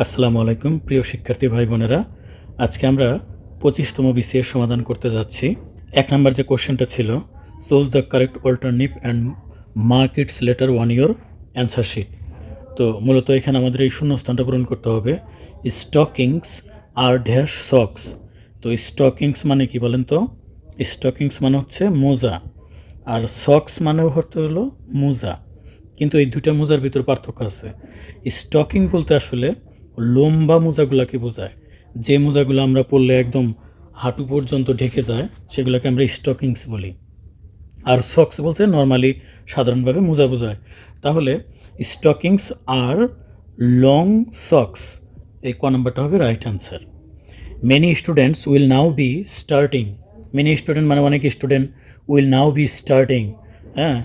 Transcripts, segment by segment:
আসসালামু আলাইকুম প্রিয় শিক্ষার্থী ভাই বোনেরা। আজকে আমরা 25তম বিসিএর সমাধান করতে যাচ্ছি। 1 নম্বর যে কোশ্চেনটা ছিল, choose the correct alternative and mark its letter on your answer sheet. তো মূলত এখানে আমাদের এই শূন্যস্থানটা পূরণ করতে হবে। স্টকিংস আর ড্যাশ সক্স। তো স্টকিংস মানে কি বলেন তো? স্টকিংস মানে হচ্ছে মোজা, আর সক্স মানেও হলো মোজা। কিন্তু এই দুইটা মোজার ভিতর পার্থক্য আছে। স্টকিং বলতে আসলে লম্বা মোজাগুলোকে বোঝায়, যে মোজাগুলো আমরা পরলে একদম হাঁটু পর্যন্ত ঢেকে যায় সেগুলোকে আমরা স্টকিংস বলি। আর সক্স বলতে নর্মালি সাধারণভাবে মোজা বোঝায়। তাহলে স্টকিংস আর লং সক্স, এই ক নাম্বারটা হবে right answer. Many students will now be starting. Many student মানে অনেক student, will now be starting, হ্যাঁ,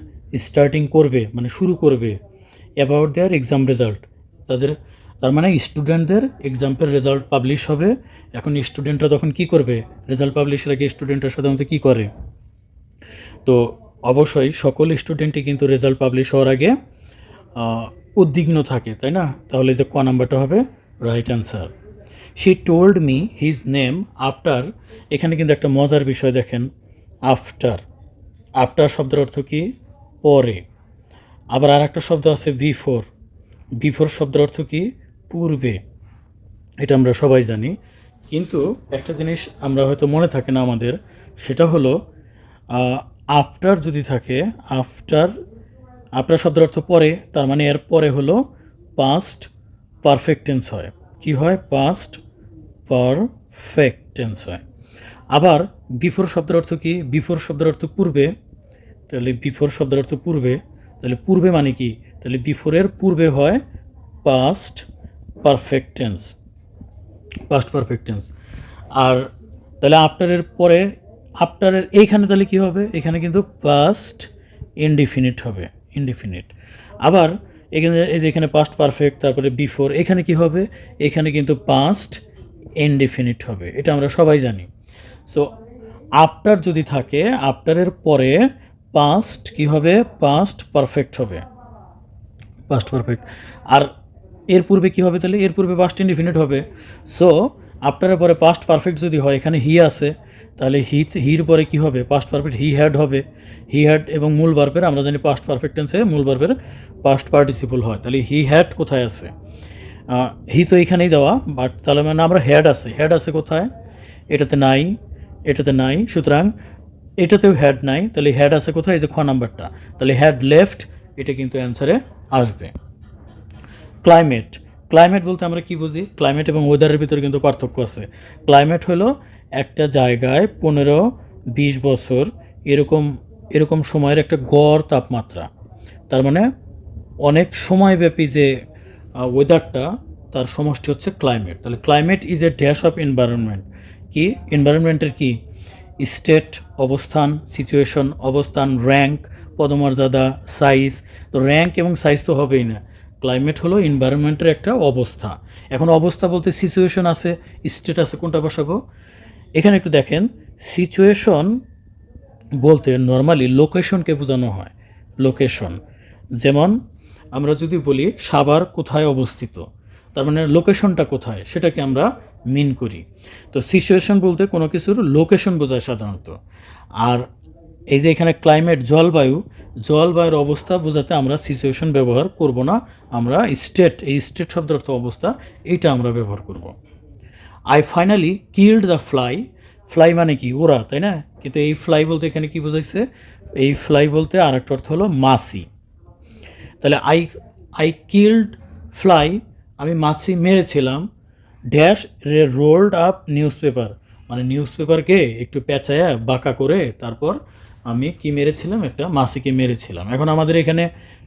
স্টার্টিং করবে মানে শুরু করবে অ্যাবাউট দেয়ার এক্সাম রেজাল্ট। তার মানে স্টুডেন্টদের এক্সাম্পের রেজাল্ট পাবলিশ হবে। এখন স্টুডেন্টরা তখন কি করবে? রেজাল্ট পাবলিশের আগে স্টুডেন্টরা সাধারণত কী করে? তো অবশ্যই সকল স্টুডেন্টই কিন্তু রেজাল্ট পাবলিশ হওয়ার আগে উদ্বিগ্ন থাকে, তাই না? তাহলে যে ক নাম্বারটা হবে right answer. She told me his name after. এখানে কিন্তু একটা মজার বিষয় দেখেন, আফটার। আফটার শব্দের অর্থ কি? পরে। আবার আর একটা শব্দ আছে বিফোর। বিফোর শব্দের অর্থ কি? পূর্বে। এটা আমরা সবাই জানি, কিন্তু একটা জিনিস আমরা হয়তো মনে থাকে না আমাদের, সেটা হলো আফটার যদি থাকে, আফটার আফটার শব্দের অর্থ পরে, তার মানে এর পরে হলো পাস্ট পারফেক্ট টেন্স হয়। কি হয়? পাস্ট পারফেক্ট টেন্স হয়। আবার বিফোর শব্দের অর্থ কি? বিফোর শব্দের অর্থ পূর্বে। তাহলে বিফোর শব্দের অর্থ পূর্বে, তাহলে পূর্বে মানে কি? তাহলে বিফোরের পূর্বে হয় past perfect tense, past perfect tense. আর তাহলে আফটারের পরে, আফটারের এইখানে তাহলে কী হবে? এখানে কিন্তু পাস্ট ইনডিফিনিট হবে, ইনডিফিনিট। আবার এখানে এই যে এখানে পাস্ট পারফেক্ট, তারপরে বিফোর, এখানে কি হবে? এখানে কিন্তু পাস্ট ইনডিফিনিট হবে। এটা আমরা সবাই জানি। সো আফটার যদি থাকে, আফটারের পরে পাস্ট কি হবে? পাস্ট পারফেক্ট হবে, পাস্ট পারফেক্ট। আর এর পূর্বে কী হবে? তাহলে এর পূর্বে পাস্ট ইনডিফিনিট হবে। সো আফটারের পরে পাস্ট পারফেক্ট যদি হয়, এখানে হি আছে, তাহলে হির পরে কি হবে? পাস্ট পারফেক্ট হি হ্যাড হবে। হি হ্যাড এবং মূল ভার্বের, আমরা জানি পাস্ট পারফেক্ট টেন্সে মূল ভার্বের পাস্ট পার্টিসিপল হয়। তাহলে হি হ্যাড কোথায় আছে? হি তো এইখানেই দেওয়া, বাট তাহলে মানে আমরা হ্যাড আছে, হ্যাড আছে কোথায়? এটাতে নাই, এটাতে নাই, সুতরাং এটাতেও হ্যাড নাই। তাহলে হ্যাড আছে কোথায়? এই যে খ নাম্বারটা। তাহলে হ্যাড লেফট, এটা কিন্তু অ্যান্সারে আসবে। ক্লাইমেট। ক্লাইমেট বলতে আমরা কি বুঝি? ক্লাইমেট এবং ওয়েদারের ভিতরে কিন্তু পার্থক্য আছে। ক্লাইমেট হলো একটা জায়গায় 15-20 বছর এরকম সময়ের একটা গড় তাপমাত্রা। তার মানে অনেক সময়ব্যাপী যে ওয়েদারটা, তার সমষ্টি হচ্ছে ক্লাইমেট। তাহলে climate is a dash of environment. কি? এনভায়রনমেন্টের কি? স্টেট অবস্থান, সিচুয়েশন অবস্থান, র্যাঙ্ক পদমর্যাদা, সাইজ। তো র্যাঙ্ক এবং সাইজ তো হবেই না। ক্লাইমেট হলো এনভায়রনমেন্টের একটা অবস্থা। এখন অবস্থা বলতে সিচুয়েশন আছে, স্টেট আছে, কোনটা বসাবো? এখানে একটু দেখেন, সিচুয়েশন বলতে নর্মালি লোকেশনকে বোঝানো হয়। লোকেশন, যেমন আমরা যদি বলি সাভার কোথায় অবস্থিত, তার মানে লোকেশনটা কোথায় সেটাকে আমরা মিন করি। তো সিচুয়েশন বলতে কোনো কিছুর লোকেশন বোঝায় সাধারণত। আর এই যে এখানে ক্লাইমেট, জলবায়ুর অবস্থা বোঝাতে আমরা সিচুয়েশন ব্যবহার করব না, আমরা স্টেট, এই স্টেট শব্দের অর্থ অবস্থা, এইটা আমরা ব্যবহার করব। I finally killed the fly. Fly মানে কি? ওরা, তাই না? কিন্তু এই ফ্লাই বলতে এখানে কি বোঝাইছে? এই ফ্লাই বলতে আর একটা অর্থ হলো মাছি। তাহলে আই কিল্ড ফ্লাই, আমি মাছি মেরেছিলাম। Dash rolled up newspaper, মানে নিউজ পেপারকে একটু পেঁচায়া বাঁকা করে তারপর আমি কি মেরেছিলাম? একটা মাছিকে মেরেছিলাম। এখন আমাদের এখানে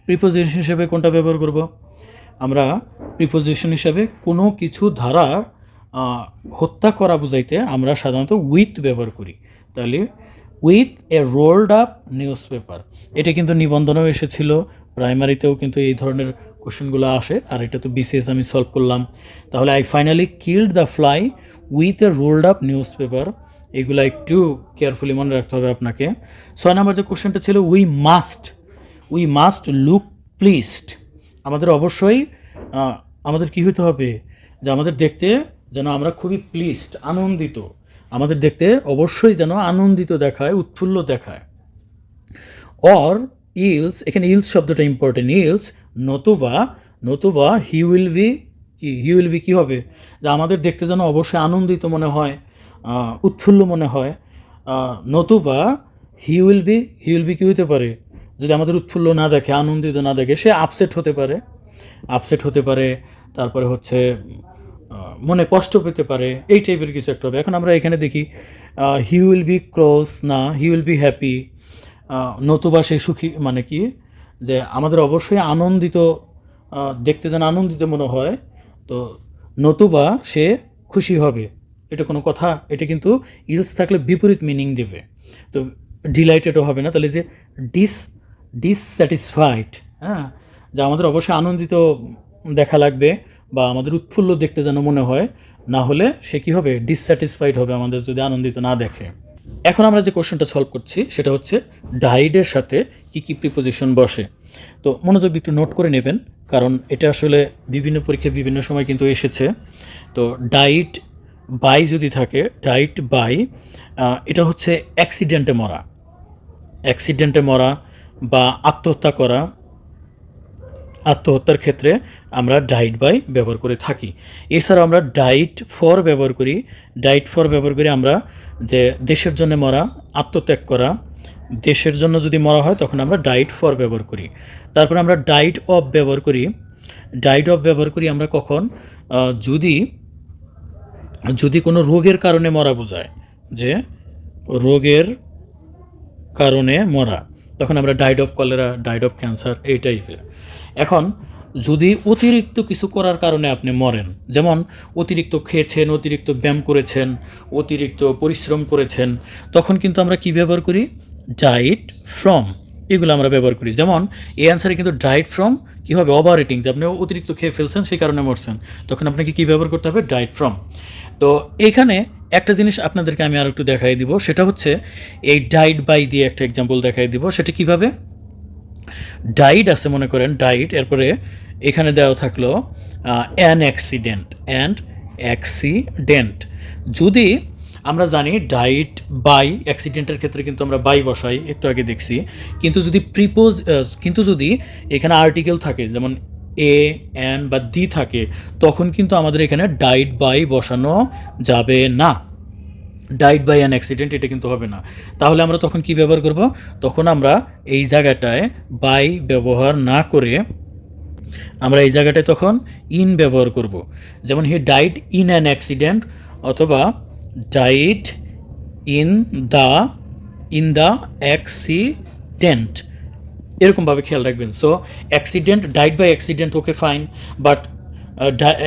প্রিপোজিশন হিসেবে কোনটা ব্যবহার করব? আমরা প্রিপোজিশন হিসেবে কোনো কিছু ধারা হত্যা করা বুঝাইতে আমরা সাধারণত উইথ ব্যবহার করি। তাহলে with a ruled up news paper, এটা কিন্তু নিবন্ধনেও এসেছিল, প্রাইমারিতেও কিন্তু এই ধরনের কোশ্চেনগুলো আসে, আর এটা তো বিসিএস আমি সলভ করলাম। তাহলে I finally killed the fly with a ruled up news paper, এগুলো একটু কেয়ারফুলি মনে রাখতে হবে আপনাকে। 6 নম্বর যে কোশ্চেনটা ছিল, উই মাস্ট লুক প্লিজড। আমাদের অবশ্যই আমাদের কী হতে হবে? যে আমাদের দেখতে যেন আমরা খুবই প্লিজড, আনন্দিত, আমাদের দেখতে অবশ্যই যেন আনন্দিত দেখায়, উৎফুল্ল দেখায়। অর ইলস, এখানে ইলস শব্দটা ইম্পর্টেন্ট, ইলস নতুবা, নতুবা হি উইল বি কি, হি উইল বি কী হবে, যে আমাদের দেখতে যেন অবশ্যই আনন্দিত মনে হয়, উৎফুল্ল মনে হয়। নতুবা হি উইল বি কী হতে পারে, যদি আমাদের উৎফুল্ল না দেখে, আনন্দিত না দেখে, সে আপসেট হতে পারে, তারপরে হচ্ছে মনে কষ্ট পেতে পারে, এই টাইপের কিছু একটা হবে। এখন আমরা এখানে দেখি হি উইল বি ক্লোজ, না হি উইল বি হ্যাপি, নতুবা সে সুখী, মানে কি যে আমাদের অবশ্যই আনন্দিত, দেখতে যেন আনন্দিত মনে হয়, তো নতুবা সে খুশি হবে। এটা কোনো কথা, এটা কিন্তু ইলস থাকলে বিপরীত মিনিং দেবে। তো ডিলাইটেডও হবে না, তাহলে যে ডিসস্যাটিসফাইড, হ্যাঁ, যা আমাদের অবশ্যই আনন্দিত দেখা লাগবে বা আমাদের উৎফুল্ল দেখতে যেন মনে হয়, না হলে সে কী হবে, ডিসস্যাটিসফাইড হবে আমাদের যদি আনন্দিত না দেখে। এখন আমরা যে কোশ্চেনটা সলভ করছি সেটা হচ্ছে ডাইডের সাথে কি কি প্রিপোজিশন বসে। তো মনোযোগ একটু নোট করে নেবেন, কারণ এটা আসলে বিভিন্ন পরীক্ষায় বিভিন্ন সময় কিন্তু এসেছে। তো ডাইট বাই যদি থাকে, ডাইট বাই, এটা হচ্ছে অ্যাক্সিডেন্টে মরা বা আত্মহত্যা করা, আত্মহত্যার ক্ষেত্রে আমরা ডাইট বাই ব্যবহার করে থাকি। এছাড়াও আমরা ডাইট ফর ব্যবহার করি। আমরা যে দেশের জন্য মরা, আত্মত্যাগ করা, দেশের জন্য যদি মরা হয় তখন আমরা ডাইট ফর ব্যবহার করি। তারপর আমরা ডাইট অফ ব্যবহার করি আমরা কখন, যদি কোনো রোগের কারণে মরা বোঝায়, যে রোগের কারণে মরা, তখন আমরা died of cholera, died of cancer, এই টাইপের। এখন যদি অতিরিক্ত কিছু করার কারণে আপনি মরেন, যেমন অতিরিক্ত খেয়েছেন, অতিরিক্ত ব্যায়াম করেছেন, অতিরিক্ত পরিশ্রম করেছেন, তখন কিন্তু আমরা কি ব্যবহার করি, ডাইট ফ্রম, এগুলো আমরা ব্যবহার করি। যেমন এই অ্যান্সারে কিন্তু ডাইট ফ্রম কী হবে, ওভার ইটিং, যে আপনি অতিরিক্ত খেয়ে ফেলছেন সেই কারণে মরছেন, তখন আপনাকে কী ব্যবহার করতে হবে, ডাইট ফ্রম। তো এখানে একটা জিনিস আপনাদেরকে আমি আর একটু দেখাই দিব, সেটা হচ্ছে এই ডাইট বাই দিয়ে একটা এক্সাম্পল দেখাই দিব। সেটা কিভাবে, ডাইট আছে মনে করেন, ডাইট, এরপরে এখানে দেওয়া থাকলো অ্যান অ্যাক্সিডেন্ট। যদি আমরা জানি ডাইট বাই, অ্যাক্সিডেন্টের ক্ষেত্রে কিন্তু আমরা বাই বসাই, একটু আগে দেখছি, কিন্তু যদি এখানে আর্টিকেল থাকে, যেমন এ, অ্যান বা দি থাকে, তখন কিন্তু আমাদের এখানে ডাইট বাই বসানো যাবে না। ডাইড বাই অ্যান অ্যাক্সিডেন্ট, এটা কিন্তু হবে না। তাহলে আমরা তখন কি ব্যবহার করব, তখন আমরা এই জায়গাটায় বাই ব্যবহার না করে আমরা এই জায়গাটায় তখন ইন ব্যবহার করব। যেমন he died in an accident, অথবা ডাইড ইন দ্য অ্যাক্সিডেন্ট, এরকমভাবে খেয়াল রাখবেন। So accident, died by accident, okay fine, but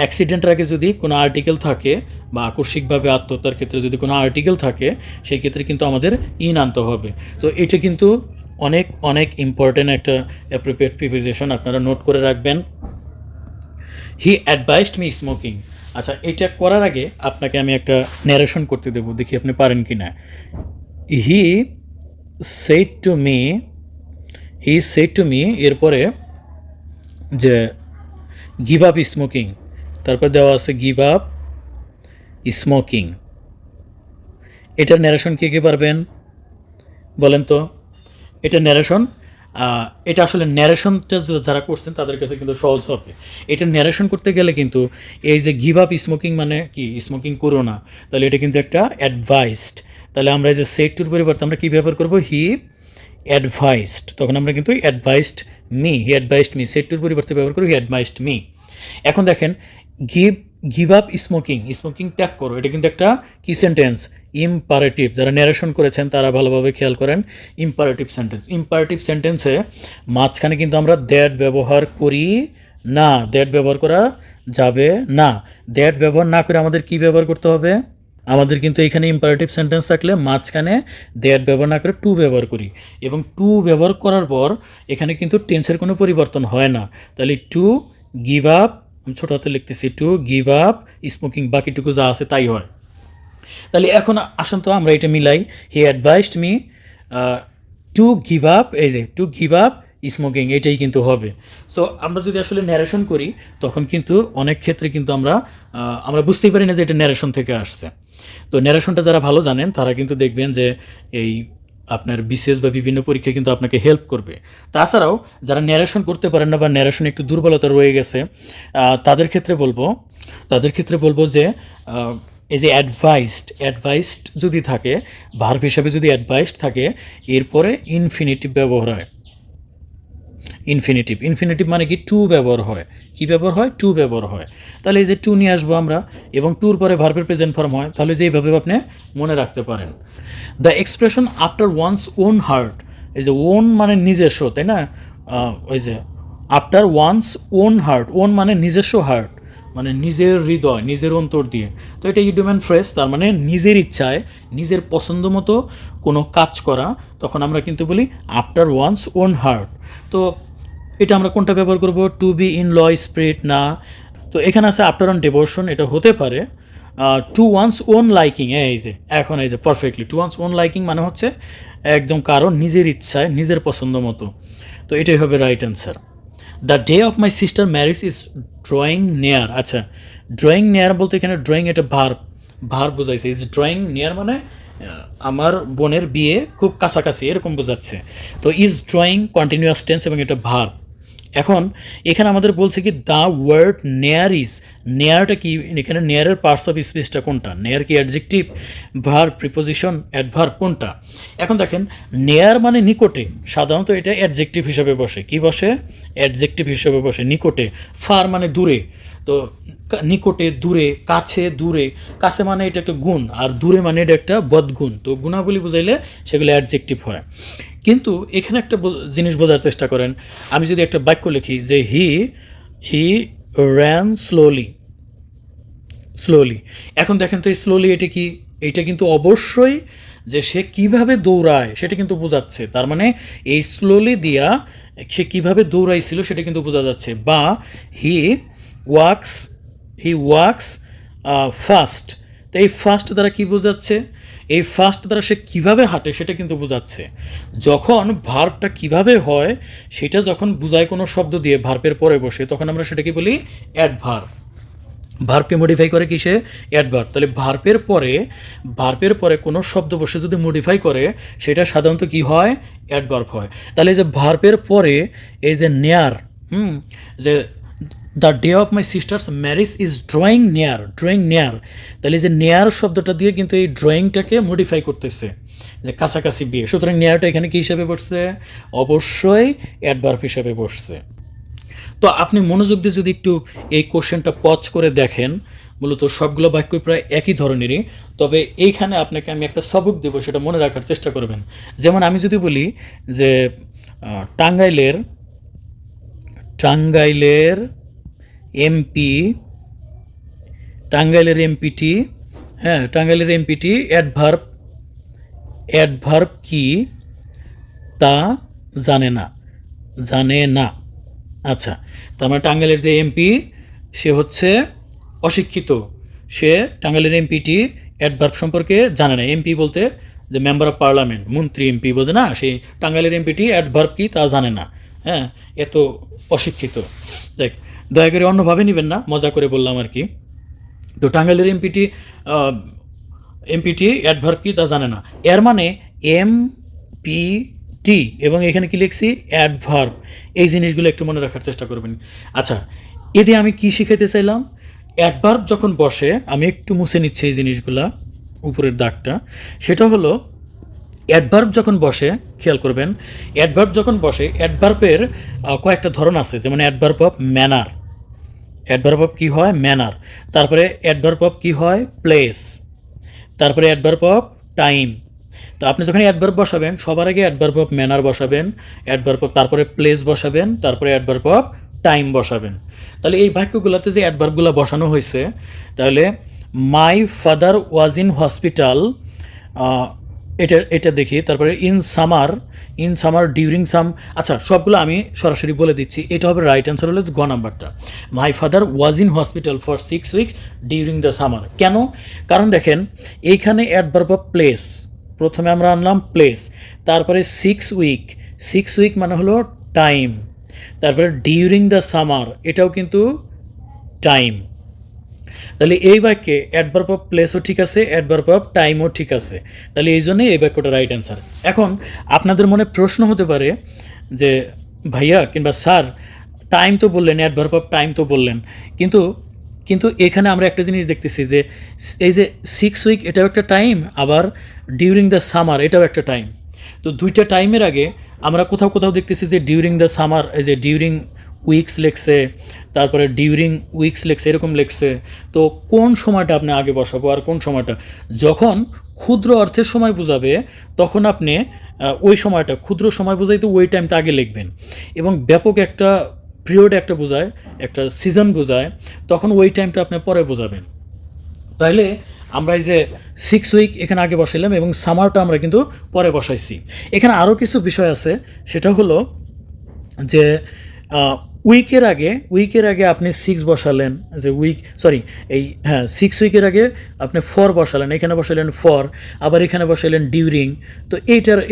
অ্যাক্সিডেন্টের আগে যদি কোনো আর্টিকেল থাকে বা আকস্মিকভাবে আত্মহত্যার ক্ষেত্রে যদি কোনো আর্টিকেল থাকে, সেই ক্ষেত্রে কিন্তু আমাদের ইন আনতে হবে। তো এটা কিন্তু অনেক অনেক ইম্পর্ট্যান্ট একটা অ্যাপ্রোপ্রিয়েট প্রিপোজিশন, আপনারা নোট করে রাখবেন। He advised me smoking. আচ্ছা, এটা করার আগে আপনাকে আমি একটা ন্যারেশন করতে দেবো, দেখি আপনি পারেন কি না। হি সেড টু মি, এরপরে যে গিভ আপ স্মোকিং, তারপর দেওয়া আছে গিভ আপ স্মোকিং। এটার ন্যারেশন কে পারবেন বলেন তো? এটা ন্যারেশন, এটা আসলে ন্যারেশনটা যারা করছেন তাদের কাছে কিন্তু সহজ হবে। এটা ন্যারেশন করতে গেলে কিন্তু এই যে গিভ আপ স্মোকিং মানে কি, স্মোকিং করো না, তাহলে এটা কিন্তু একটা অ্যাডভাইসড। তাহলে আমরা এই যে সেড টুর পরিবর্তে আমরা কী ব্যবহার করবো, হি অ্যাডভাইসড, তখন আমরা কিন্তু হি অ্যাডভাইসড মি, সেড টুর পরিবর্তে ব্যবহার করবো হি অ্যাডভাইসড মি। এখন দেখেন, গিভ আপ স্মোকিং ত্যাগ করো, এটা কিন্তু একটা কি সেন্টেন্স, ইম্পারেটিভ। যারা ন্যারেশন করেছেন তারা ভালোভাবে খেয়াল করেন, ইম্পারেটিভ সেন্টেন্সে মাঝখানে কিন্তু আমরা দ্যাট ব্যবহার করি না, দ্যাট ব্যবহার করা যাবে না। দ্যাট ব্যবহার না করে আমাদের কি ব্যবহার করতে হবে, আমাদের কিন্তু এখানে ইম্পারেটিভ সেন্টেন্স থাকলে মাঝখানে দ্যাট ব্যবহার না করে টু ব্যবহার করি, এবং টু ব্যবহার করার পর এখানে কিন্তু টেন্সের কোনো পরিবর্তন হয় না। তাহলে টু গিভ আপ, আমি ছোটো হাতে লিখতেছি, টু গিভ আপ স্মোকিং, বাকিটুকু যা আছে তাই হয়। তাহলে এখন আসুন তো আমরা এটা মিলাই, he advised me to give up, এই যে টু গিভ আপ স্মোকিং, এটাই কিন্তু হবে। সো আমরা যদি আসলে ন্যারেশন করি তখন কিন্তু অনেক ক্ষেত্রে কিন্তু আমরা বুঝতেই পারি না যে এটা ন্যারেশন থেকে আসছে। তো ন্যারেশনটা যারা ভালো জানেন তারা কিন্তু দেখবেন যে এই আপনার বিসিএস বা বিভিন্ন পরীক্ষায় কিন্তু আপনাকে হেল্প করবে। তাছাড়াও যারা ন্যারেশন করতে পারেন না বা ন্যারেশনে একটু দুর্বলতা রয়ে গেছে, তাদের ক্ষেত্রে বলবো যে এই যে অ্যাডভাইসড যদি থাকে, ভার্ব হিসাবে যদি অ্যাডভাইসড থাকে, এরপরে ইনফিনিটিভ ব্যবহার হয়। ইনফিনিটিভ মানে কি টু ব্যবহার হয়। কি ব্যবহার হয়? টু ব্যবহার হয়। তাহলে এই যে টু নিয়ে আসবো আমরা, এবং টুর পরে ভার্বের প্রেজেন্ট ফর্ম হয়, তাহলে যে এইভাবে আপনি মনে রাখতে পারেন। The expression after one's own heart, এই যে ওন মানে নিজস্ব, তাই না? ওই যে after one's own heart, own মানে নিজস্ব হার্ট, মানে নিজের হৃদয়, নিজের অন্তর দিয়ে। তো এটা ইডিওম্যান ফ্রেজ, তার মানে নিজের ইচ্ছায়, নিজের পছন্দ মতো কোনো কাজ করা, তখন আমরা কিন্তু বলি আফটার ওয়ান্স ওন হার্ট। তো এটা আমরা কোনটা ব্যবহার করব? To be in low spirit না। তো এখানে আছে আফটার অন ডিভোশন, এটা হতে পারে টু ওয়ান্স ওন লাইকিং। এই যে perfectly to one's own liking মানে হচ্ছে একদম কারো নিজের ইচ্ছায়, নিজের পছন্দ মতো। তো এটাই হবে right answer. The day of my sister marriage is drawing নেয়ার। আচ্ছা, ড্রয়িং নেয়ার বলতে এখানে ড্রয়িং এটা ভার্ব বোঝাইছে। ইজ ড্রয়িং নেয়ার মানে আমার বোনের বিয়ে খুব কাছাকাছি, এরকম বোঝাচ্ছে। তো ইজ ড্রয়িং কন্টিনিউয়াস টেন্স এবং এটা ভার্ব। এখন এখানে আমাদের বলছে কি দ্য ওয়ার্ড নেয়ার ইজ, নেয়ারটা কি? এখানে নেয়ারের পার্টস অফ স্পিচটা কোনটা? নেয়ার কি অ্যাডজেক্টিভ, ভার্ব, প্রিপোজিশন, অ্যাডভার্ব, কোনটা? এখন দেখেন, নেয়ার মানে নিকটে, সাধারণত এটা অ্যাডজেক্টিভ হিসাবে বসে। কি বসে? অ্যাডজেক্টিভ হিসাবে বসে। নিকটে, ফার মানে দূরে। তো নিকটে, দূরে, কাছে, দূরে। কাছে মানে এটা একটা গুণ, আর দূরে মানে এটা একটা বদগুণ। তো গুণাবলী বুঝাইলে সেগুলো অ্যাডজেক্টিভ হয়। কিন্তু এখানে একটা জিনিস বোঝার চেষ্টা করেন। আমি যদি একটা বাক্য লিখি যে হি র্যান স্লোলি, এখন দেখেন তো এই স্লোলি এটা কি? এইটা কিন্তু অবশ্যই যে সে কিভাবে দৌড়ায় সেটা কিন্তু বোঝাচ্ছে। তার মানে এই স্লোলি দিয়া সে কিভাবে দৌড়াইছিল সেটা কিন্তু বোঝা যাচ্ছে। বা হি ওয়াক্স ফাস্ট, তো এই ফাস্ট দ্বারা কি বোঝাচ্ছে? এই ফাস্ট দ্বারা সে কীভাবে হাঁটে সেটা কিন্তু বোঝাচ্ছে। যখন ভার্বটা কিভাবে হয় সেটা যখন বোঝায় কোনো শব্দ দিয়ে ভার্বের পরে বসে, তখন আমরা সেটাকে বলি অ্যাডভার্ব। ভার্বকে মডিফাই করে কিসে? অ্যাডভার্ব। তাহলে ভার্বের পরে কোনো শব্দ বসে যদি মডিফাই করে, সেটা সাধারণত কি হয়? অ্যাডভার্ব হয়। তাহলে এই যে ভার্বের পরে এই যে নেয়ার, যে the day of my sister's marriage is drawing নেয়ার, তাহলে যে নেয়ার শব্দটা দিয়ে কিন্তু এই ড্রয়িংটাকে মডিফাই করতেছে, যে কাছাকাছি বিয়ে। সুতরাং নেয়ারটা এখানে কী হিসাবে বসছে? অবশ্যই অ্যাডভার্ব হিসাবে বসছে। তো আপনি মনোযোগ দিয়ে যদি একটু এই কোশ্চেনটা পজ করে দেখেন, মূলত সবগুলো বাক্যই প্রায় একই ধরনেরই, তবে এইখানে আপনাকে আমি একটা সবক দেবো, সেটা মনে রাখার চেষ্টা করবেন। যেমন আমি যদি বলি যে টাঙ্গাইলের এমপিটি, হ্যাঁ, টাঙ্গাইলের এমপিটি অ্যাডভার্ব কি তা জানে না। আচ্ছা, তার মানে টাঙ্গাইলের যে এমপি সে হচ্ছে অশিক্ষিত, সে টাঙ্গাইলের এমপিটি অ্যাডভার্ব সম্পর্কে জানে না। এমপি বলতে যে মেম্বার অফ পার্লামেন্ট, মন্ত্রী, এমপি বোঝে না, সেই টাঙ্গাইলের এমপিটি অ্যাডভার্ব কি তা জানে না। হ্যাঁ, এত অশিক্ষিত। দেখ, দয়া করে অন্যভাবে নেবেন না, মজা করে বললাম আর কি। তো টাঙ্গাইলের এমপিটি অ্যাডভার্ব কি তা জানে না, এর মানে এমপিটি, এবং এখানে কি লিখছি? অ্যাডভার্ব। এই জিনিসগুলো একটু মনে রাখার চেষ্টা করবেন। আচ্ছা, এতে আমি কি শিখাইতে চাইলাম? অ্যাডভার্ব যখন বসে, আমি একটু মুছে নিচ্ছি এই জিনিসগুলা, উপরের দাগটা। সেটা হলো অ্যাডভার্ব যখন বসে, খেয়াল করবেন, অ্যাডভার্ব যখন বসে, অ্যাডভার্বের কয়েকটা ধরন আছে। যেমন adverb of manner, adverb of কী হয়? ম্যানার। তারপরে অ্যাডভার্ব অফ কী হয়? প্লেস। তারপরে অ্যাডভার্ব অফ টাইম। তো আপনি যখন অ্যাডভার্ব বসাবেন, সবার আগে অ্যাডভার্ব অফ ম্যানার বসাবেন, তারপরে প্লেস বসাবেন, তারপরে অ্যাডভার্ব অফ টাইম বসাবেন। তাহলে এই বাক্যগুলোতে যে অ্যাডভার্বগুলো বসানো হয়েছে, তাহলে my father was in hospital, এটা দেখি। তারপরে ইন সামার ডিউরিং সাম। আচ্ছা, সবগুলো আমি সরাসরি বলে দিচ্ছি। এটা হবে রাইট অ্যান্সার, হলো গ নাম্বারটা। My father was in hospital for 6 weeks during the summer. কেন? কারণ দেখেন, এইখানে অ্যাডভার্ব অফ প্লেস, প্রথমে আমরা আনলাম প্লেস, তারপরে 6 week মানে হলো টাইম। তারপরে ডিউরিং দ্য সামার, এটাও কিন্তু টাইম। তাহলে এই বাক্যে অ্যাডভার্ব অফ প্লেসও ঠিক আছে, অ্যাডভার্ব অফ টাইমও ঠিক আছে। তাহলে এই জন্যই এই বাক্যটা রাইট অ্যান্সার। এখন আপনাদের মনে প্রশ্ন হতে পারে যে ভাইয়া কিংবা স্যার, টাইম তো বললেন, অ্যাডভার্ব অফ টাইম তো বললেন, কিন্তু কিন্তু এখানে আমরা একটা জিনিস দেখতেছি যে এই যে 6 উইক এটাও একটা টাইম, আবার ডিউরিং দ্য সামার এটাও একটা টাইম। তো দুইটা টাইমের আগে আমরা কোথাও কোথাও দেখতেছি যে ডিউরিং দ্য সামার, এই যে ডিউরিং উইকস লেখছে, তারপরে ডিউরিং উইকস লেখছে, এরকম লেখছে। তো কোন সময়টা আপনি আগে বসাবো আর কোন সময়টা? যখন ক্ষুদ্র অর্থের সময় বোঝাবে তখন আপনি ওই সময়টা, ক্ষুদ্র সময় বোঝাই তো ওই টাইমটা আগে লিখবেন, এবং ব্যাপক একটা পিরিয়ড একটা বোঝায়, একটা সিজন বোঝায়, তখন ওই টাইমটা আপনি পরে বোঝাবেন। তাইলে আমরা এই যে 6 উইক এখানে আগে বসাইলাম এবং সামারটা আমরা কিন্তু পরে বসাইছি। এখানে আরও কিছু বিষয় আছে, সেটা হলো যে উইকের আগে আপনি 6 বসালেন, যে এই 6 উইকের আগে আপনি 4 বসালেন, এখানে বসালেন 4, আবার এখানে বসাইলেন ডিউরিং। তো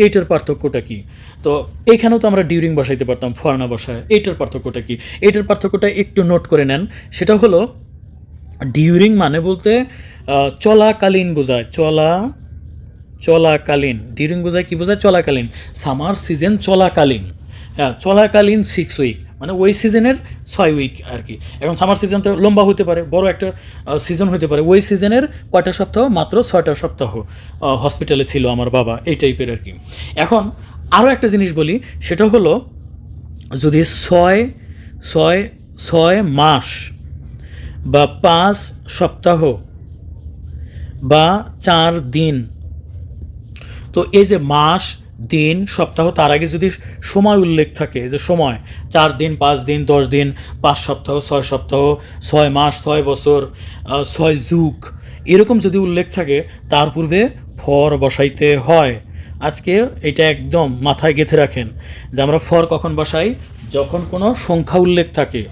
এইটার পার্থক্যটা কি? তো এইখানেও তো আমরা ডিউরিং বসাইতে পারতাম 4 না বসায়। এইটার পার্থক্যটা কি? এইটার পার্থক্যটা একটু নোট করে নেন। সেটা হলো ডিউরিং মানে বলতে চলাকালীন বোঝায়, চলাকালীন। ডিউরিং বোঝায় কি বোঝায়? চলাকালীন। সামার সিজন চলাকালীন, চলাকালীন 6 উইক মানে ওই সিজনের 6 উইক আর কি। এখন সামার সিজন তো লম্বা হতে পারে, বড় একটা সিজন হতে পারে। ওই সিজনের কয়টা সপ্তাহ? মাত্র 6টা সপ্তাহ হসপিটালে ছিল আমার বাবা, এই টাইপের আর কি। এখন আরও একটা জিনিস বলি, সেটা হলো যদি 6 মাস বা 5 সপ্তাহ বা 4 দিন, তো এই যে মাস, দিন, সপ্তাহ, তার আগে যদি সময় উল্লেখ থাকে, যে সময় 4 দিন, 5 দিন, 10 দিন, 5 সপ্তাহ, 6 সপ্তাহ, 6 মাস, 6 বছর, 6 যুগ, এরকম যদি উল্লেখ থাকে, তার পূর্বে ফর বসাইতে হয়। আজকে এটা একদম মাথায় গেঁথে রাখেন যে আমরা ফর কখন বসাই? যখন কোনো সংখ্যা উল্লেখ থাকে,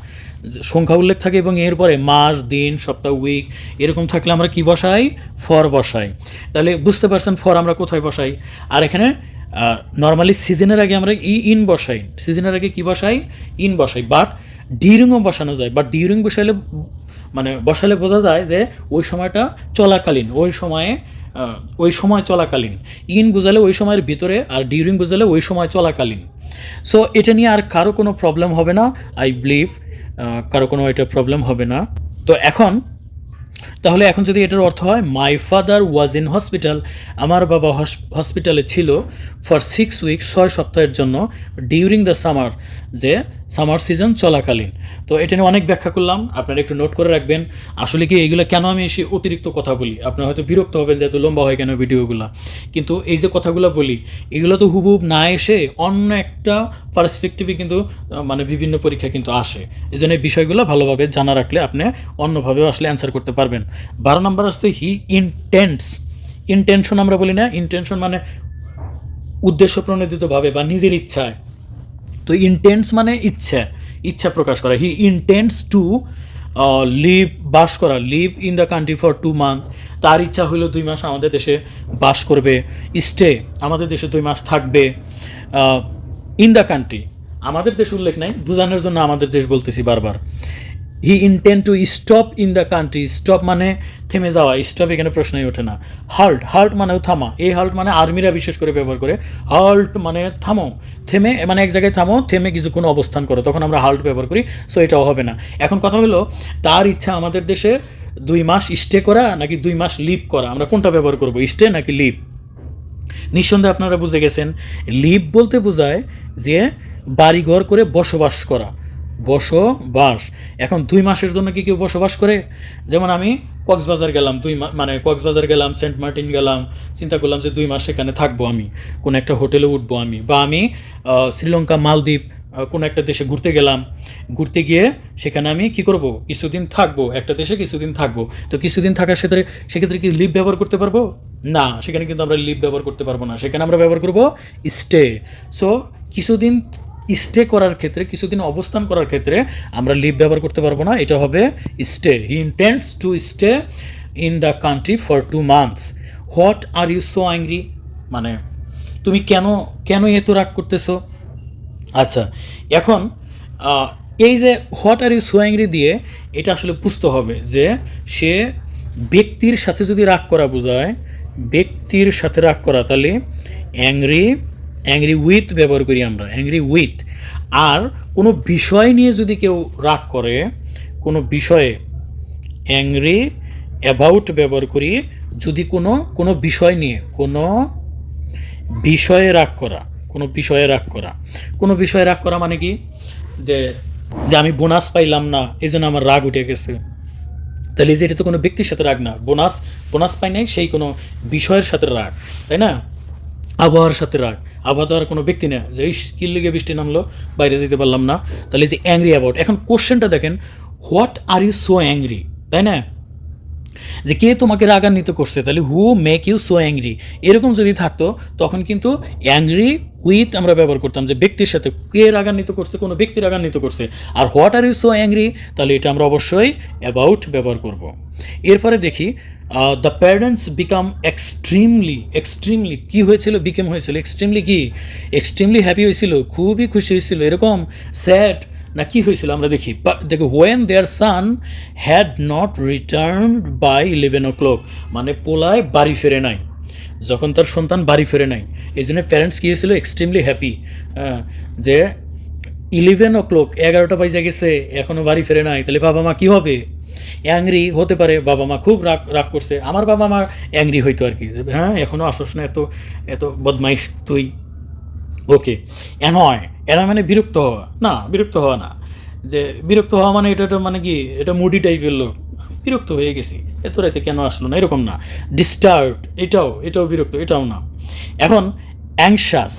এবং এরপরে মাস, দিন, সপ্তাহ, উইক এরকম থাকলে আমরা কি বসাই? ফর বসাই। তাহলে বুঝতে পারছেন ফর আমরা কোথায় বসাই। আর এখানে নর্মালি সিজনের আগে আমরা ইন বসাই, সিজনের আগে কি বসাই? ইন বসাই। বাট ডিউরিংও বসানো যায়, বাট ডিউরিং বসালে বোঝা যায় যে ওই সময়টা চলাকালীন, ওই সময় চলাকালীন। ইন বোঝালে ওই সময়ের ভিতরে, আর ডিউরিং বোঝালে ওই সময় চলাকালীন। সো এটা নিয়ে আর কারো কোনো প্রবলেম হবে না, আই বিলিভ কারো কোনো এটা প্রবলেম হবে না। তো তাহলে এখন যদি এটার অর্থ হয় my father was in hospital, আমার বাবা হসপিটালে ছিল ফর 6 উইক, 6 সপ্তাহের জন্য, ডিউরিং দ্য সামার, যে সামার সিজন চলাকালীন। তো এটা নিয়ে অনেক ব্যাখ্যা করলাম, আপনারা একটু নোট করে রাখবেন। আসলে কি এইগুলো কেন আমি এসে অতিরিক্ত কথা বলি, আপনারা হয়তো বিরক্ত হবেন যে এত লম্বা হয় কেন ভিডিওগুলো, কিন্তু এই যে কথাগুলো বলি এগুলো তো হুবহুব না এসে অন্য একটা পার্সপেক্টিভে কিন্তু বিভিন্ন পরীক্ষা কিন্তু আসে। এই জন্য এই বিষয়গুলো ভালোভাবে জানা রাখলে আপনি অন্যভাবেও আসলে অ্যান্সার করতে পারবেন। 12 নম্বর আসছে হি ইনটেনশন আমরা বলি না, ইনটেনশন মানে উদ্দেশ্য প্রণোদিতভাবে বা নিজের ইচ্ছায়। তো ইনটেন্স মানে ইচ্ছা প্রকাশ করা। হি ইনটেন্ডস টু বাস করা, live in the country for 2 month. তার ইচ্ছা হলো 2 মাস আমাদের দেশে বাস করবে, স্টে আমাদের দেশে 2 মাস থাকবে। ইন দ্য কান্ট্রি, আমাদের দেশ উল্লেখ নাই, বোঝানোর জন্য আমাদের দেশ বলতেছি বারবার। He intend to stop in the country, stop মানে থেমে যাওয়া, স্টপ এখানে প্রশ্নই ওঠে না। হাল্ট মানেও থামা, এই হাল্ট মানে আর্মিরা বিশেষ করে ব্যবহার করে। হাল্ট মানে থামো, থেমে মানে এক জায়গায় থামো, থেমে কিছুক্ষণ অবস্থান করো, তখন আমরা হাল্ট ব্যবহার করি। সো এটাও হবে না। এখন কথা হলো তার ইচ্ছা আমাদের দেশে 2 মাস স্টে করা নাকি 2 মাস লিভ করা, আমরা কোনটা ব্যবহার করবো, স্টে নাকি লিভ? নিঃসন্দেহে আপনারা বুঝে গেছেন, লিভ বলতে বোঝায় যে বাড়িঘর করে বসবাস করা, বসবাস। এখন 2 মাসের জন্য কি কেউ বসবাস করে? যেমন আমি কক্সবাজার গেলাম, কক্সবাজার গেলাম, সেন্ট মার্টিন গেলাম, চিন্তা করলাম যে 2 মাস সেখানে থাকবো, আমি কোনো একটা হোটেলে উঠবো আমি, বা আমি শ্রীলঙ্কা, মালদ্বীপ কোনো একটা দেশে ঘুরতে গেলাম, ঘুরতে গিয়ে সেখানে আমি কি করব, কিছুদিন থাকবো, একটা দেশে কিছুদিন থাকবো। তো কিছুদিন থাকার সেক্ষেত্রে কি লিভ ব্যবহার করতে পারবো? না, সেখানে কিন্তু আমরা লিভ ব্যবহার করতে পারবো না, সেখানে আমরা ব্যবহার করবো স্টে। সো কিছুদিন স্টে করার ক্ষেত্রে, কিছুদিন অবস্থান করার ক্ষেত্রে আমরা লিভ ব্যবহার করতে পারবো না, এটা হবে stay. He intends to stay in the country for 2 months. What are you so angry, মানে তুমি কেন এত রাগ করতেছো? আচ্ছা, এখন এই যে what are you so angry দিয়ে এটা আসলে বুঝতে হবে যে সে ব্যক্তির সাথে যদি রাগ করা বোঝায়, ব্যক্তির সাথে রাগ করা, তাহলে অ্যাংরি, অ্যাংরি উইথ ব্যবহার করি আমরা, অ্যাংরি উইথ। আর কোনো বিষয় নিয়ে যদি কেউ রাগ করে, কোনো বিষয়ে অ্যাংরি অ্যাবাউট ব্যবহার করি যদি কোনো কোনো বিষয় নিয়ে, কোনো বিষয়ে রাগ করা, কোনো বিষয়ে রাগ করা, কোনো বিষয়ে রাগ করা মানে কি, যে যে আমি বোনাস পাইলাম না এই জন্য আমার রাগ উঠে গেছে, তাহলে যে এটা তো কোনো ব্যক্তির সাথে রাগ না, বোনাস বোনাস পাই নাই সেই কোনো বিষয়ের সাথে রাগ, তাই না? আবহাওয়ার সাথে রাগ, আবহাওয়া তো আর কোনো ব্যক্তি না যে কিল লেগে বৃষ্টি নামলো বাইরে যেতে পারলাম না, তাহলে যে অ্যাংরি অ্যাবাউট। এখন কোশ্চেনটা দেখেন, what are you so angry, তাই না? যে কে তোমাকে রাগান্বিত করছে, তাহলে who make you so angry, এরকম যদি থাকতো তখন কিন্তু অ্যাংরি উইথ আমরা ব্যবহার করতাম, যে ব্যক্তির সাথে কে রাগান্বিত করছে, কোনো ব্যক্তি রাগান্বিত করছে। আর what are you so angry, তাহলে এটা আমরা অবশ্যই অ্যাবাউট ব্যবহার করব। এরপরে দেখি the parents become extremely, extremely কী হয়েছিল, বিকেম হয়েছিল এক্সট্রিমলি, কি এক্সট্রিমলি হ্যাপি হয়েছিল, খুবই খুশি হয়েছিল, এরকম স্যাড না কি হয়েছিল আমরা দেখি। দেখো, when their son had not return by 11 o'clock, মানে পোলায় বাড়ি ফেরে নাই, যখন তার সন্তান বাড়ি ফেরে নাই, এই জন্য প্যারেন্টস কী হয়েছিল, এক্সট্রিমলি হ্যাপি, যে 11 o'clock 11টা বাজে গেছে এখনও বাড়ি ফেরে নাই, তাহলে বাবা মা কী হবে, অ্যাংরি হতে পারে, বাবা মা খুব রাগ রাগ করছে, আমার বাবা মা অ্যাংরি হইতো আর কি, যে হ্যাঁ এখনও আসস না, এত এত বদমাইশ তুই। ওকে, অ্যানয়, অ্যানয় মানে বিরক্ত হওয়া না, বিরক্ত হওয়া না, যে বিরক্ত হওয়া মানে এটা মানে কি, এটা মুডি টাইপের লোক, বিরক্ত হয়ে গেছি, এত রাতে কেন আসলো না, এরকম না। ডিস্টার্বড, এটাও এটাও বিরক্ত, এটাও না। এখন অ্যাংশাস,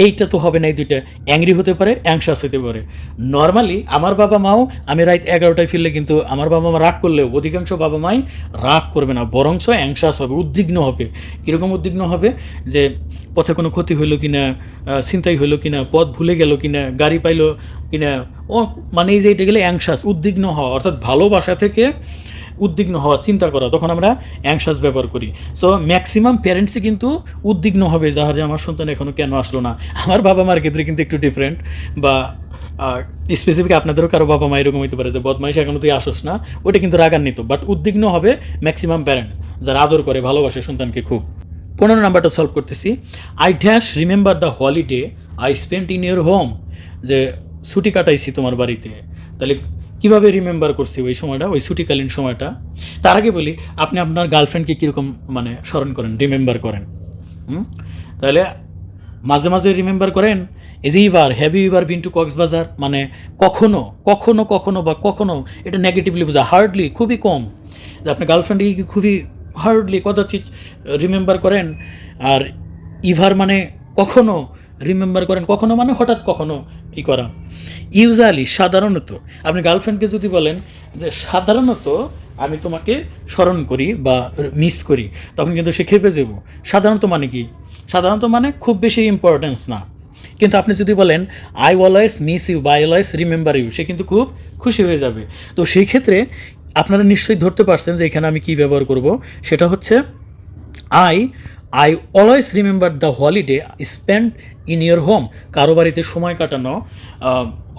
এইটা তো হবে না, এই দুইটা, অ্যাংরি হতে পারে, অ্যাংশাস হতে পারে। নর্মালি আমার বাবা মাও, আমি রাত 11টায় ফিরলে কিন্তু আমার বাবা মা রাগ করলেও অধিকাংশ বাবা মাই রাগ করবে না, বরংশ অ্যাংশাস হবে, উদ্বিগ্ন হবে। কীরকম উদ্বিগ্ন হবে, যে পথে কোনো ক্ষতি হইলো কি না, ছিনতাই হইলো কি না, পথ ভুলে গেল কি না, গাড়ি পাইলো কি না, ও মানে এই যে এটা গেলে অ্যাংশাস, উদ্বিগ্ন হওয়া, অর্থাৎ ভালোবাসা থেকে উদ্বিগ্ন হওয়া, চিন্তা করা, তখন আমরা অ্যাংশাস ব্যবহার করি। সো ম্যাক্সিমাম প্যারেন্টসই কিন্তু উদ্বিগ্ন হবে, যাহার যে আমার সন্তান এখনও কেন আসলো না। আমার বাবা মার ক্ষেত্রে কিন্তু একটু ডিফারেন্ট, বা স্পেসিফিক আপনাদেরও কারো বাবা মা এরকম হতে পারে যে বদমাইশ এখনও তুই আসোস না, ওটা কিন্তু রাগান্বিত, বাট উদ্বিগ্ন হবে ম্যাক্সিমাম প্যারেন্টস যারা আদর করে, ভালোবাসে সন্তানকে খুব। 15 নাম্বারটা সলভ করতেছি। I dash remember the holiday I spent in your home, যে ছুটি কাটাইছি তোমার বাড়িতে, তাহলে কীভাবে রিমেম্বার করছি ওই সময়টা, ওই ছুটিকালীন সময়টা। তার আগে বলি, আপনি আপনার গার্লফ্রেন্ডকে কীরকম মানে স্মরণ করেন, রিমেম্বার করেন? তাহলে মাঝে মাঝে রিমেম্বার করেন। এই যে ever, have you ever been to Cox's Bazar, মানে কখনো কখনো কখনো বা কখনো, এটা নেগেটিভলি বোঝা, হার্ডলি খুবই কম, যে আপনি গার্লফ্রেন্ডকে কি খুবই হার্ডলি কদাচিৎ রিমেম্বার করেন। আর ইভার মানে কখনো রিমেম্বার করেন, কখনো মানে হঠাৎ কখনো ই করা। ইউজুয়ালি সাধারণত, আপনি গার্লফ্রেন্ডকে যদি বলেন যে সাধারণত আমি তোমাকে স্মরণ করি বা মিস করি, তখন কিন্তু সে খেপে যাব। সাধারণত মানে কি, সাধারণত মানে খুব বেশি ইম্পর্টেন্স না। কিন্তু আপনি যদি বলেন আই অলওয়েজ মিস ইউ বা আই অলওয়েজ রিমেম্বার ইউ, সে কিন্তু খুব খুশি হয়ে যাবে। তো সেই ক্ষেত্রে আপনারা নিশ্চয়ই ধরতে পারছেন যে এখানে আমি কী ব্যবহার করব, সেটা হচ্ছে I always remember the holiday spend in your home, কারো বাড়িতে সময় কাটানো,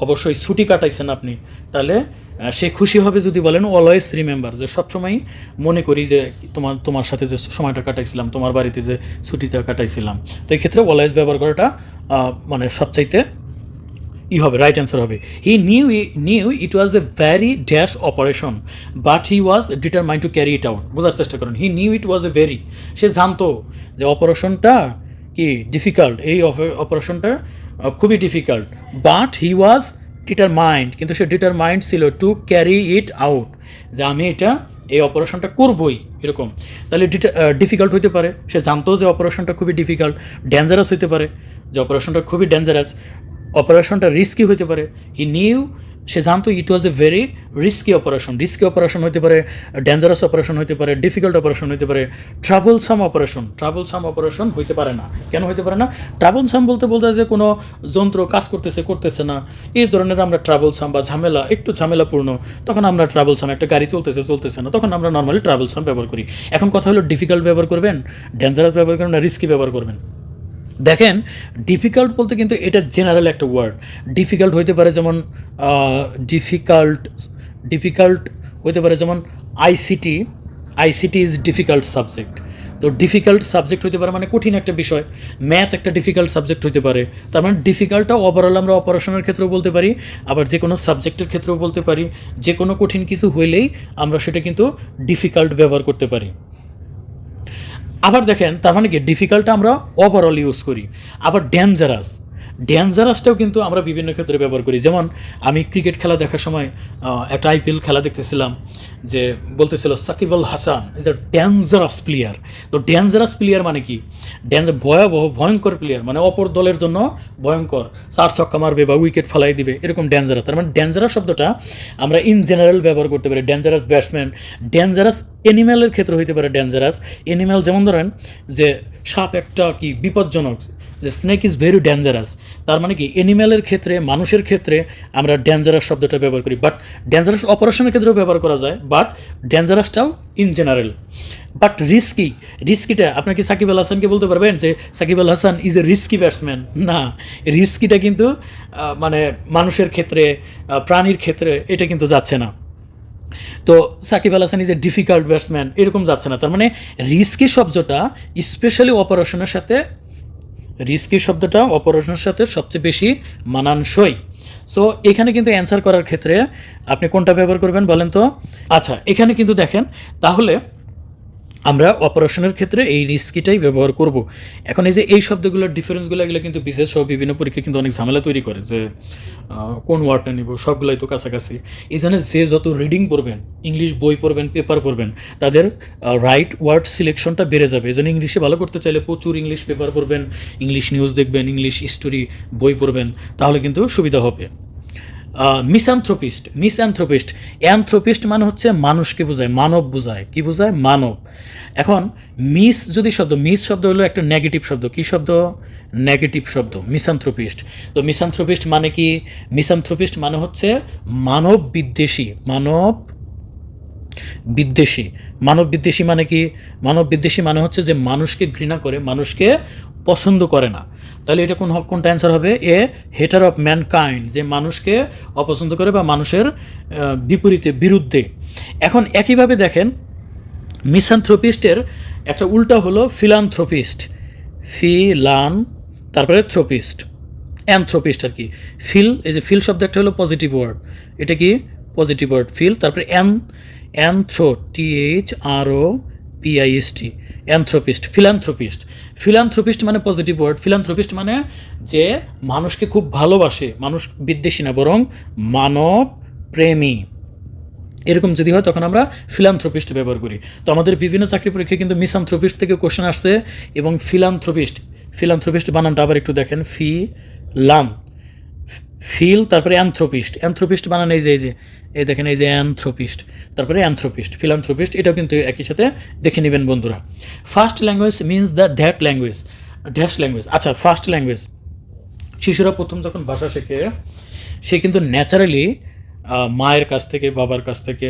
অবশ্যই ছুটি কাটাইছেন আপনি, তাহলে সে খুশি হবে যদি বলেন অলওয়েজ রিমেম্বার, যে সবসময় মনে করি যে তোমার সাথে যে সময়টা কাটাইছিলাম, তোমার বাড়িতে যে ছুটিটা কাটাইছিলাম। তো এই ক্ষেত্রে অলওয়েজ ব্যবহার করাটা মানে সবচাইতে হবে, রাইট অ্যান্সার হবে। He knew it was a very dash operation but he was determined to carry it out. বোঝার চেষ্টা করেন, he knew it was a very, সে জানতো যে অপারেশনটা কি ডিফিকাল্ট, এই অপারেশনটা খুবই difficult, but he was determined, কিন্তু সে ডিটারমাইন্ড ছিল টু ক্যারি ইট আউট, যে আমি এই অপারেশনটা করবই, এরকম। তাহলে ডিফিকাল্ট হইতে পারে, সে জানতো যে অপারেশনটা খুবই ডিফিকাল্ট। ডেঞ্জারাস হইতে পারে, যে অপারেশনটা খুবই ডেঞ্জারাস। অপারেশনটা রিস্কি হইতে পারে, হি নিউ, সে জানতো it was a very risky operation. Risky operation হইতে পারে, ডেঞ্জারাস অপারেশন হইতে পারে, ডিফিকাল্ট অপারেশন হইতে পারে, ট্রাবলসাম অপারেশন হইতে পারে না। কেন হইতে পারে না? ট্রাবলসাম বলতে যে কোনো যন্ত্র কাজ করতেছে না, এই ধরনের আমরা ট্রাবলসাম বা ঝামেলা, একটু ঝামেলাপূর্ণ, তখন আমরা ট্রাবলসাম, একটা গাড়ি চলতেছে না, তখন আমরা নর্মালি ট্রাবলসাম ব্যবহার করি। এখন কথা হলো ডিফিকাল্ট ব্যবহার করবেন, ডেঞ্জারাস ব্যবহার করবেন না রিস্কি ব্যবহার করবেন? দেখেন ডিফিকাল্ট বলতে কিন্তু এটা জেনারেল একটা ওয়ার্ড। ডিফিকাল্ট হইতে পারে যেমন ডিফিকাল্ট ডিফিকাল্ট হইতে পারে যেমন ICT, ICT is difficult subject. তো ডিফিকাল্ট সাবজেক্ট হইতে পারে মানে কঠিন একটা বিষয়। ম্যাথ একটা ডিফিকাল্ট সাবজেক্ট হইতে পারে, তার মানে ডিফিকাল্টটা ওভারঅল আমরা অপারেশনের ক্ষেত্রেও বলতে পারি, আবার যে কোনো সাবজেক্টের ক্ষেত্রেও বলতে পারি। যে কোনো কঠিন কিছু হইলেই আমরা সেটা কিন্তু ডিফিকাল্ট ব্যবহার করতে পারি। আবার দেখেন তার মানে কি ডিফিকাল্টটা আমরা ওভারঅল ইউজ করি। আবার ডেঞ্জারাস, ডেঞ্জারাসটাও কিন্তু আমরা বিভিন্ন ক্ষেত্রে ব্যবহার করি। যেমন আমি ক্রিকেট খেলা দেখার সময় একটা আইপিএল খেলা দেখতেছিলাম, যে বলতেছিল Shakib Al Hasan is a dangerous player. তো ডেঞ্জারাস প্লেয়ার মানে কি? ভয়াবহ ভয়ঙ্কর প্লেয়ার, মানে অপর দলের জন্য ভয়ঙ্কর, 4 ছক্কা মারবে বা উইকেট ফালাই দিবে, এরকম ডেঞ্জারাস। তার মানে ডেঞ্জারাস শব্দটা আমরা ইন জেনারেল ব্যবহার করতে পারি। ডেঞ্জারাস ব্যাটসম্যান, ডেঞ্জারাস এনিম্যালের ক্ষেত্রে হইতে পারে ডেঞ্জারাস এনিম্যাল, যেমন ধরেন যে সাপ একটা কি বিপজ্জনক, যে স্নেক ইজ ভেরি ডেঞ্জারাস। তার মানে কি এনিম্যালের ক্ষেত্রে, মানুষের ক্ষেত্রে আমরা ডেঞ্জারাস শব্দটা ব্যবহার করি। বাট ডেঞ্জারাস অপারেশনের ক্ষেত্রেও ব্যবহার করা যায়, বাট ডেঞ্জারাসটাও ইন জেনারেল। বাট রিস্কি, রিস্কিটা আপনার কি সাকিব আল হাসানকে বলতে পারবেন যে Shakib Al Hasan is a risky batsman? না, রিস্কিটা কিন্তু মানে মানুষের ক্ষেত্রে, প্রাণীর ক্ষেত্রে এটা কিন্তু যাচ্ছে না। তো Shakib Al Hasan is a difficult batsman এরকম যাচ্ছে না। তার মানে রিস্কি শব্দটা স্পেশালি অপারেশনের সাথে, রিস্কি শব্দটা অপারেশনের সাথে সবচেয়ে বেশি মানানসই। সো এখানে কিন্তু অ্যান্সার করার ক্ষেত্রে আপনি কোনটা ব্যবহার করবেন বলেন তো? আচ্ছা, এখানে কিন্তু দেখেন তাহলে আমরা অপারেশনের ক্ষেত্রে এই রিস্কিটাই ব্যবহার করব। এখন এই যে এই শব্দগুলোর ডিফারেন্সগুলো, এগুলো কিন্তু বিশেষ সহ বিভিন্ন পরীক্ষা কিন্তু অনেক ঝামেলা তৈরি করে, যে কোন ওয়ার্ডটা নিব, সবগুলোই তো কাছাকাছি। এই জন্য যে যত রিডিং পড়বেন, ইংলিশ বই পড়বেন, পেপার পড়বেন, তাদের রাইট ওয়ার্ড সিলেকশনটা বেড়ে যাবে। এই জন্য ইংলিশে ভালো করতে চাইলে প্রচুর ইংলিশ পেপার পড়বেন, ইংলিশ নিউজ দেখবেন, ইংলিশ হিস্টোরি বই পড়বেন, তাহলে কিন্তু সুবিধা হবে। মিসঅ্যানথ্রোপিস্ট, মিসঅ্যানথ্রোপিস্ট, অ্যানথ্রোপিস্ট মানে হচ্ছে মানুষকে বোঝায়, মানব বোঝায়। কি বোঝায়? মানব। এখন মিস যদি শব্দ, মিস শব্দ হলো একটা নেগেটিভ শব্দ। কি শব্দ? নেগেটিভ শব্দ, মিসঅ্যানথ্রোপিস্ট। তো মিসঅ্যানথ্রোপিস্ট মানে কি? মিসঅ্যানথ্রোপিস্ট মানে হচ্ছে মানব বিদ্বেষী, মানব বিদ্বেষী। মানব বিদ্বেষী মানে কি? মানব বিদ্বেষী মানে হচ্ছে যে মানুষকে ঘৃণা করে, মানুষকে পছন্দ করে না। তাহলে এটা কোনটা অ্যান্সার হবে? এ হেটার অফ ম্যানকাইন্ড, যে মানুষকে অপছন্দ করে বা মানুষের বিপরীতে, বিরুদ্ধে। এখন একইভাবে দেখেন মিসঅ্যানথ্রোপিস্টের একটা উল্টা হলো ফিলানথ্রোপিস্ট। ফিলান তারপরে থ্রোপিস্ট, অ্যানথ্রোপিস্ট আর কি। ফিল, এই যে ফিল শব্দ একটা হলো পজিটিভ ওয়ার্ড, এটা কি পজিটিভ ওয়ার্ড ফিল। তারপরে anthro, THRO PIST, anthropist, philanthropist. Philanthropist মানে পজিটিভ ওয়ার্ড, ফিলানথ্রোপিস্ট মানে যে মানুষকে খুব ভালোবাসে, মানুষ বিদ্বেষী না বরং মানব প্রেমী, এরকম যদি হয় তখন আমরা ফিলানথ্রোপিস্ট ব্যবহার করি। তো আমাদের বিভিন্ন চাকরি পরীক্ষায় কিন্তু মিসঅ্যানথ্রোপিস্ট থেকে কোশ্চেন আসছে, এবং ফিলানথ্রোপিস্ট, ফিলানথ্রোপিস্ট বানানটা আবার একটু দেখেন, ফিলান, ফিল তারপরে অ্যানথ্রোপিস্ট, অ্যানথ্রোপিস্ট বানান এই যে এই দেখেন, এই যে অ্যানথ্রোপিস্ট তারপরে অ্যানথ্রোপিস্ট, ফিলানথ্রোপিস্ট, এটাও কিন্তু একই সাথে দেখে নেবেন বন্ধুরা। First language means that language, dash language. আচ্ছা, ফার্স্ট ল্যাঙ্গুয়েজ, শিশুরা প্রথম যখন ভাষা শেখে সে কিন্তু ন্যাচারালি মায়ের কাছ থেকে, বাবার কাছ থেকে,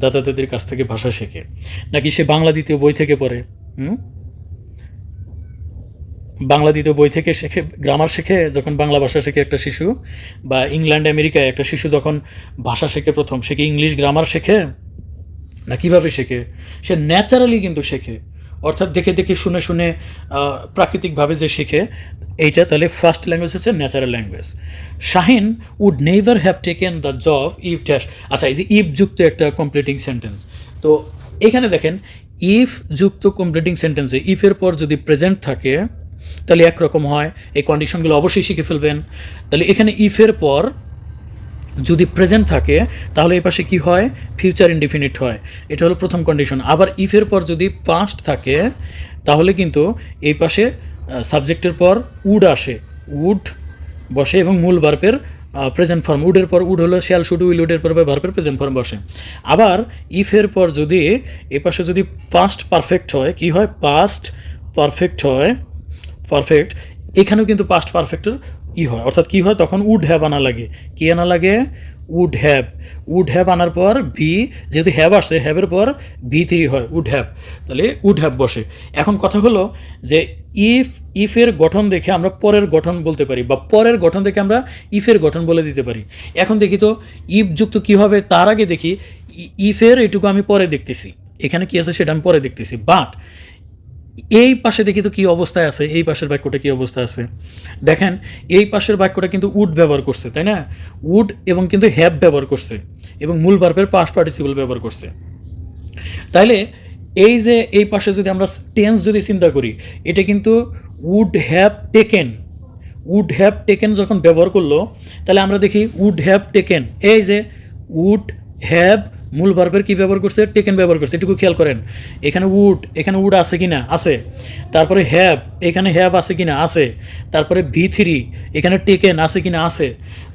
দাদা দাদির কাছ থেকে ভাষা শেখে, নাকি সে বাংলা দ্বিতীয় বই থেকে পড়ে? বাংলা দ্বিতীয় বই থেকে শেখে, গ্রামার শেখে যখন বাংলা ভাষা শেখে একটা শিশু, বা ইংল্যান্ড আমেরিকায় একটা শিশু যখন ভাষা শেখে প্রথম, সে কি ইংলিশ গ্রামার শেখে না কীভাবে শেখে? সে ন্যাচারালি কিন্তু শেখে, অর্থাৎ দেখে দেখে শুনে শুনে প্রাকৃতিকভাবে যে শেখে এইটা। তাহলে ফার্স্ট ল্যাঙ্গুয়েজ হচ্ছে natural language. Shahin would never have taken the job if dash. আচ্ছা, এই যে ইফ যুক্ত একটা কমপ্লিটিং সেন্টেন্স, তো এখানে দেখেন ইফ যুক্ত কমপ্লিটিং সেন্টেন্সে ইফের পর যদি প্রেজেন্ট থাকে তাহলে একরকম হয়, এই কন্ডিশনগুলো অবশ্যই শিখে ফেলবেন। তাহলে এখানে ইফের পর যদি প্রেজেন্ট থাকে তাহলে এই পাশে কী হয়? ফিউচার ইনডিফিনিট হয়, এটা হলো প্রথম কন্ডিশন। আবার ইফের পর যদি পাস্ট থাকে তাহলে কিন্তু এই পাশে সাবজেক্টের পর উড আসে, উড বসে, এবং মূল ভার্বের প্রেজেন্ট ফর্ম, উডের পর উড হলো শ্যাল, শুড, উইল, উডের পর ভার্বের প্রেজেন্ট ফর্ম বসে। আবার ইফের পর যদি এই পাশে যদি পাস্ট পারফেক্ট হয়, কি হয়? পাস্ট পারফেক্ট হয়, পারফেক্ট। এখানেও কিন্তু পাস্ট পারফেক্টের হয়, অর্থাৎ কী হয়? তখন উড হ্যাভ আনা লাগে, কি আনা লাগে? উড হ্যাভ আনার পর ভি, যেহেতু হ্যাভ আসে, হ্যাভের পর V3 হয়, উড হ্যাভ, তাহলে উড হ্যাভ বসে। এখন কথা হলো যে ইফের গঠন দেখে আমরা পরের গঠন বলতে পারি, বা পরের গঠন দেখে আমরা ইফের গঠন বলে দিতে পারি। এখন দেখি তো ইফ যুক্ত কী হবে, তার আগে দেখি ইফের এটুকু আমি পরে দেখতেছি, এখানে কী আছে সেটা আমি পরে দেখতেছি। বাট এই পাশে দেখি তো কী অবস্থায় আছে, এই পাশের বাক্যটা কী অবস্থায় আছে দেখেন। এই পাশের বাক্যটা কিন্তু উড ব্যবহার করছে, তাই না? উড এবং কিন্তু হ্যাভ ব্যবহার করছে, এবং মূল ভার্বের পাস্ট পার্টিসিপল ব্যবহার করছে। তাইলে এই যে এই পাশে যদি আমরা টেন্স যদি চিন্তা করি, এটা কিন্তু উড হ্যাভ টেকেন যখন ব্যবহার করলো, তাহলে আমরা দেখি উড হ্যাভ টেকেন, এই যে উড হ্যাভ মূল ভার্বের কী ব্যবহার করছে, টেকেন ব্যবহার করছে। এটুকু খেয়াল করেন, এখানে উড আছে কি না, আছে। তারপরে হ্যাভ, এখানে হ্যাভ আছে কি না, আছে। তারপরে V3, এখানে টেকেন আছে কি না, আছে।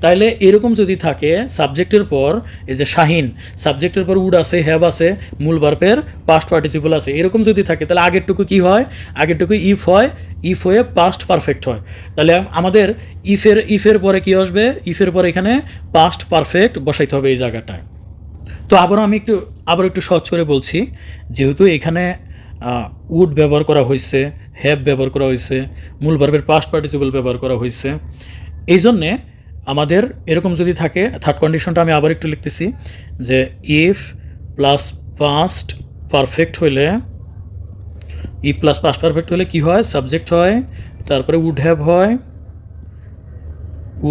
তাইলে এরকম যদি থাকে সাবজেক্টের পর, এই যে শাহিন, সাবজেক্টের পর উড আছে, হ্যাভ আছে, মূল ভার্বের পাস্ট পার্টিসিপল আছে, এরকম যদি থাকে, তাহলে আগেরটুকু কী হয়, আগেরটুকু ইফ হয়, ইফ হয়ে পাস্ট পারফেক্ট হয়। তাহলে আমাদের ইফের পরে কী আসবে, ইফের পরে এখানে পাস্ট পারফেক্ট বসাইতে হবে এই জায়গাটায়। তো আবার একটু সহজ করে বলছি, যেহেতু এখানে উড ব্যবহার করা হয়েছে, হ্যাভ ব্যবহার করা হয়েছে, মূল ভার্বের পাস্ট পার্টিসিপল ব্যবহার করা হয়েছে, এই জন্যে আমাদের এরকম যদি থাকে, থার্ড কন্ডিশনটা আমি আবার একটু লিখতেছি, যে ইফ প্লাস পাস্ট পারফেক্ট হইলে, কী হয়, সাবজেক্ট হয়, তারপরে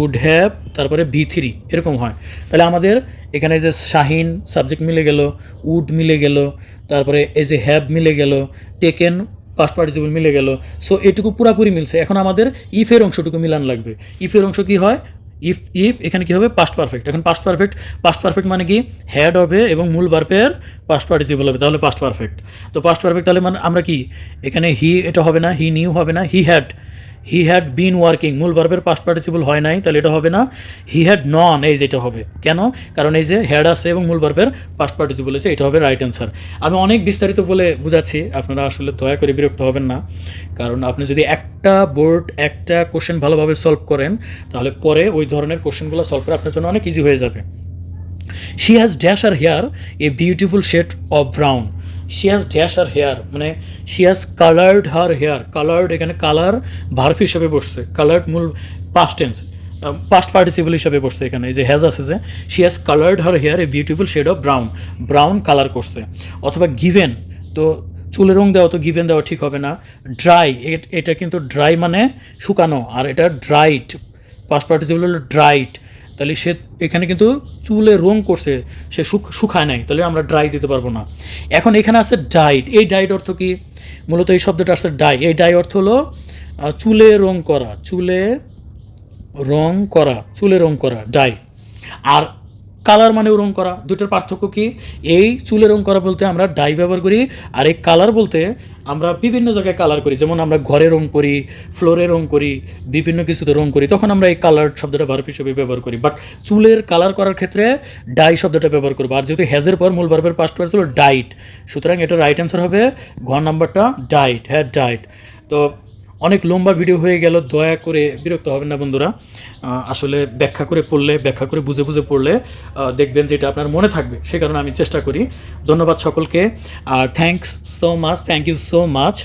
উড হ্যাভ, তারপরে V3, এরকম হয়। তাহলে আমাদের এখানে যে শাহিন সাবজেক্ট মিলে গেল, উড মিলে গেল, তারপরে এই যে হ্যাভ মিলে গেল, টেকেন পাস্ট পার্টিসিপল মিলে গেল। সো এটুকু পুরাপুরি মিলছে। এখন আমাদের ইফের অংশটুকু মিলান লাগবে। ইফের অংশ কী হয়, ইফ এখানে কী হবে, পাস্ট পারফেক্ট। এখন পাস্ট পারফেক্ট মানে কি, হ্যাড হবে এবং মূল ভার্বের পাস্ট পার্টিসিপল হবে, তাহলে পাস্ট পারফেক্ট। তো পাস্ট পারফেক্ট তাহলে মানে আমরা কি, এখানে এটা হবে না, হি নিউ হবে না, হি হ্যাড বিন ওয়ার্কিং, মূল ভার্বের পাস্ট পার্টিসিপল হয় নাই, তাহলে এটা হবে না। হি হ্যাড নন, এই যে এটা হবে, কেন, কারণ এই যে হ্যাড আছে এবং মূল ভার্বের পাস্ট পার্টিসিপল আছে, এটা হবে রাইট অ্যান্সার। আমি অনেক বিস্তারিত বলে বুঝাচ্ছি, আপনারা আসলে দয়া করে বিরক্ত হবেন না, কারণ আপনি যদি একটা কোশ্চেন ভালোভাবে সলভ করেন, তাহলে পরে ওই ধরনের কোশ্চেনগুলো সলভ করে আপনার জন্য অনেক ইজি হয়ে যাবে। She has dash her hair a beautiful shade of brown. She has dash her hair মানে she has coloured her hair. Coloured, এখানে কালার ভার্ব হিসেবে বসছে, কালার্ড মূল পাস্ট টেন্স, পাস্ট পার্টিসিপল হিসাবে বসছে এখানে। এই যে হ্যাজ আছে, যে she has coloured her hair a beautiful shade of brown colour করছে। অথবা গিভেন, তো চুলের রং দেওয়া, তো গিভেন দেওয়া ঠিক হবে না। ড্রাই, এটা কিন্তু ড্রাই মানে শুকানো, আর এটা ড্রাইড, পাস্ট পার্টিসিপল হলো ড্রাইড। তাহলে সে এখানে কিন্তু চুলে রং করছে, সে শুকায় নাই, তাহলে আমরা ড্রাই দিতে পারবো না। এখন এখানে আছে ডাইড। এই ডাইড অর্থ কি, মূলত এই শব্দটা আসছে ডাই। এই ডাই অর্থ হলো চুলে রং করা, ডাই। আর কালার মানেও রং করা, দুটোর পার্থক্য কি, এই চুলে রং করা বলতে আমরা ডাই ব্যবহার করি, আর এই কালার বলতে আমরা বিভিন্ন জায়গায় কালার করি, যেমন আমরা ঘরে রং করি, ফ্লোরে রং করি, বিভিন্ন কিছুতে রং করি, তখন আমরা এই কালার শব্দটা ভার্ব হিসেবে ব্যবহার করি। বাট চুলের কালার করার ক্ষেত্রে ডাই শব্দটা ব্যবহার করবো। আর যেহেতু হ্যাজের পর মূল ভার্বের পাস্ট টেন্স হলো ডাইট, সুতরাং এটা রাইট অ্যান্সার হবে ঘ নাম্বারটা, ডাইট, হ্যাঁ ডাইট। তো অনেক লম্বা ভিডিও হয়ে গেল, দয়া করে বিরক্ত হবেন না বন্ধুরা। আসলে ব্যাখ্যা করে বুঝে পড়লে দেখবেন যে এটা আপনার মনে থাকবে, সে কারণে আমি চেষ্টা করি। ধন্যবাদ সকলকে, আর thank you so much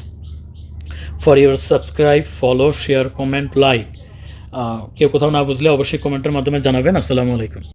for your subscribe, follow, share, comment, like. কেউ কোথাও না বুঝলে অবশ্যই কমেন্টের মাধ্যমে জানাবেন। আসসালামু আলাইকুম।